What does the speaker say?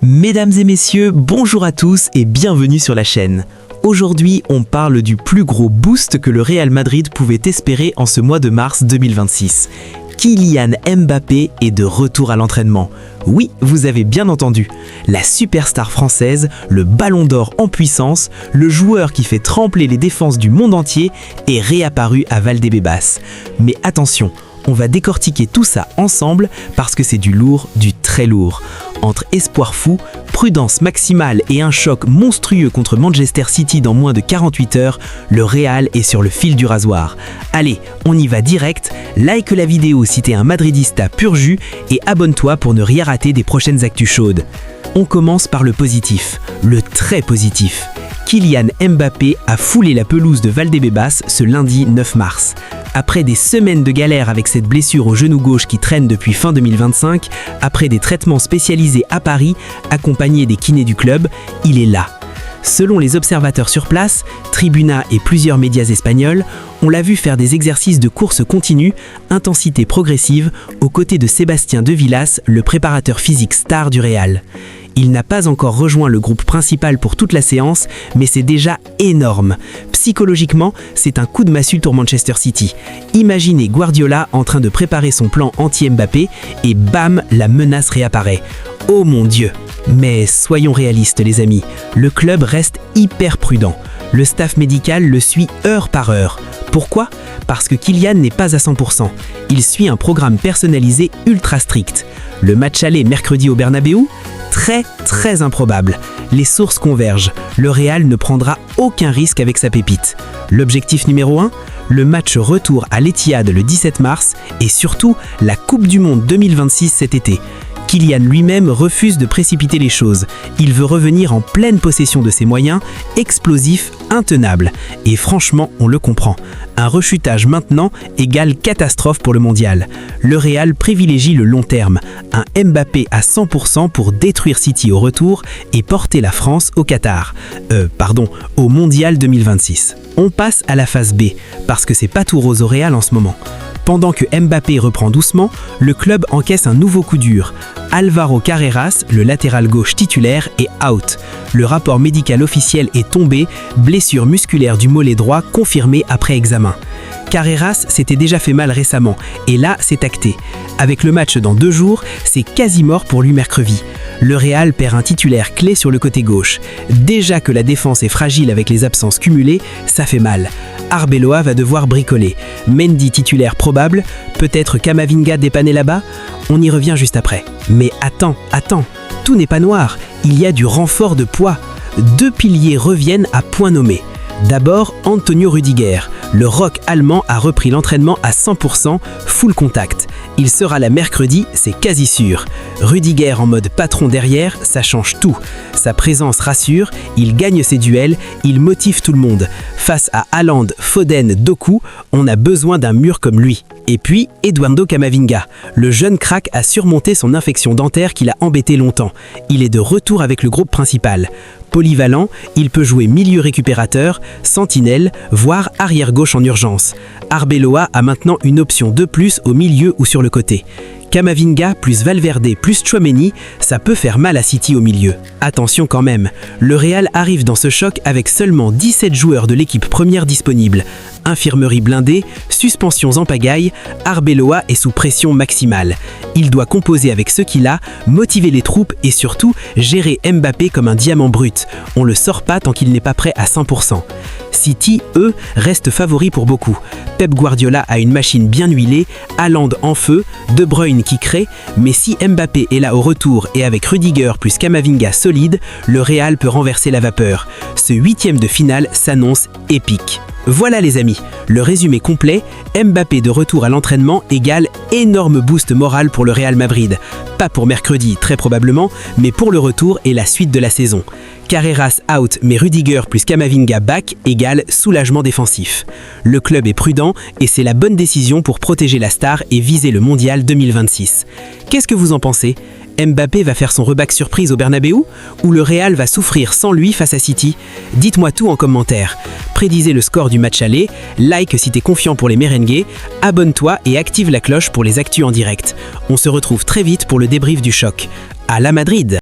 Mesdames et messieurs, bonjour à tous et bienvenue sur la chaîne. Aujourd'hui, on parle du plus gros boost que le Real Madrid pouvait espérer en ce mois de mars 2026. Kylian Mbappé est de retour à l'entraînement. Oui, vous avez bien entendu. La superstar française, le ballon d'or en puissance, le joueur qui fait trembler les défenses du monde entier est réapparu à Valdebebas. Mais attention, on va décortiquer tout ça ensemble parce que c'est du lourd, du très lourd. Entre espoir fou, prudence maximale et un choc monstrueux contre Manchester City dans moins de 48 heures, le Real est sur le fil du rasoir. Allez, on y va direct, like la vidéo si t'es un madridista pur jus et abonne-toi pour ne rien rater des prochaines actus chaudes. On commence par le positif, le très positif. Kylian Mbappé a foulé la pelouse de Valdebebas ce lundi 9 mars. Après des semaines de galère avec cette blessure au genou gauche qui traîne depuis fin 2025, après des traitements spécialisés à Paris, accompagné des kinés du club, il est là. Selon les observateurs sur place, Tribuna et plusieurs médias espagnols, on l'a vu faire des exercices de course continue, intensité progressive, aux côtés de Sébastien De Villas, le préparateur physique star du Real. Il n'a pas encore rejoint le groupe principal pour toute la séance, mais c'est déjà énorme. Psychologiquement, c'est un coup de massue pour Manchester City. Imaginez Guardiola en train de préparer son plan anti-Mbappé et bam, la menace réapparaît. Oh mon Dieu! Mais soyons réalistes les amis, le club reste hyper prudent. Le staff médical le suit heure par heure. Pourquoi? Parce que Kylian n'est pas à 100%. Il suit un programme personnalisé ultra strict. Le match aller mercredi au Bernabéu? Très improbable. Les sources convergent. Le Real ne prendra aucun risque avec sa pépite. L'objectif numéro 1? Le match retour à l'Etihad le 17 mars et surtout la Coupe du Monde 2026 cet été. Kylian lui-même refuse de précipiter les choses. Il veut revenir en pleine possession de ses moyens, explosif, intenable. Et franchement, on le comprend. Un rechutage maintenant égale catastrophe pour le mondial. Le Real privilégie le long terme. Un Mbappé à 100% pour détruire City au retour et porter la France au Qatar. Au mondial 2026. On passe à la phase B, parce que c'est pas tout rose au Real en ce moment. Pendant que Mbappé reprend doucement, le club encaisse un nouveau coup dur. Álvaro Carreras, le latéral gauche titulaire, est out. Le rapport médical officiel est tombé, blessure musculaire du mollet droit confirmée après examen. Carreras s'était déjà fait mal récemment, et là c'est acté. Avec le match dans 2 jours, c'est quasi mort pour lui mercredi. Le Real perd un titulaire clé sur le côté gauche. Déjà que la défense est fragile avec les absences cumulées, ça fait mal. Arbeloa va devoir bricoler. Mendy titulaire probable, peut-être Camavinga dépanné là-bas? On y revient juste après. Mais attends, tout n'est pas noir, il y a du renfort de poids. 2 piliers reviennent à point nommé. D'abord, Antonio Rüdiger. Le rock allemand a repris l'entraînement à 100%, full contact. Il sera là mercredi, c'est quasi sûr. Rüdiger en mode patron derrière, ça change tout. Sa présence rassure, il gagne ses duels, il motive tout le monde. Face à Haaland, Foden, Doku, on a besoin d'un mur comme lui. Et puis, Eduardo Camavinga. Le jeune crack a surmonté son infection dentaire qui l'a embêté longtemps. Il est de retour avec le groupe principal. Polyvalent, il peut jouer milieu récupérateur, sentinelle, voire arrière-gauche en urgence. Arbeloa a maintenant une option de plus au milieu ou sur le côté. Camavinga plus Valverde plus Tchouaméni, ça peut faire mal à City au milieu. Attention quand même, le Real arrive dans ce choc avec seulement 17 joueurs de l'équipe première disponibles. Infirmerie blindée, suspensions en pagaille, Arbeloa est sous pression maximale. Il doit composer avec ce qu'il a, motiver les troupes et surtout gérer Mbappé comme un diamant brut. On le sort pas tant qu'il n'est pas prêt à 100%. City, eux, restent favoris pour beaucoup. Pep Guardiola a une machine bien huilée, Haaland en feu, De Bruyne qui crée, mais si Mbappé est là au retour et avec Rüdiger plus Camavinga solide, le Real peut renverser la vapeur. Ce 8e de finale s'annonce épique. Voilà les amis, le résumé complet, Mbappé de retour à l'entraînement égale énorme boost moral pour le Real Madrid. Pas pour mercredi très probablement, mais pour le retour et la suite de la saison. Carreras out mais Rüdiger plus Camavinga back égale soulagement défensif. Le club est prudent et c'est la bonne décision pour protéger la star et viser le mondial 2026. Qu'est-ce que vous en pensez ? Mbappé va faire son reback surprise au Bernabéu ou le Real va souffrir sans lui face à City? Dites-moi tout en commentaire. Prédisez le score du match aller, like si t'es confiant pour les merengues, abonne-toi et active la cloche pour les actus en direct. On se retrouve très vite pour le débrief du choc. À la Madrid!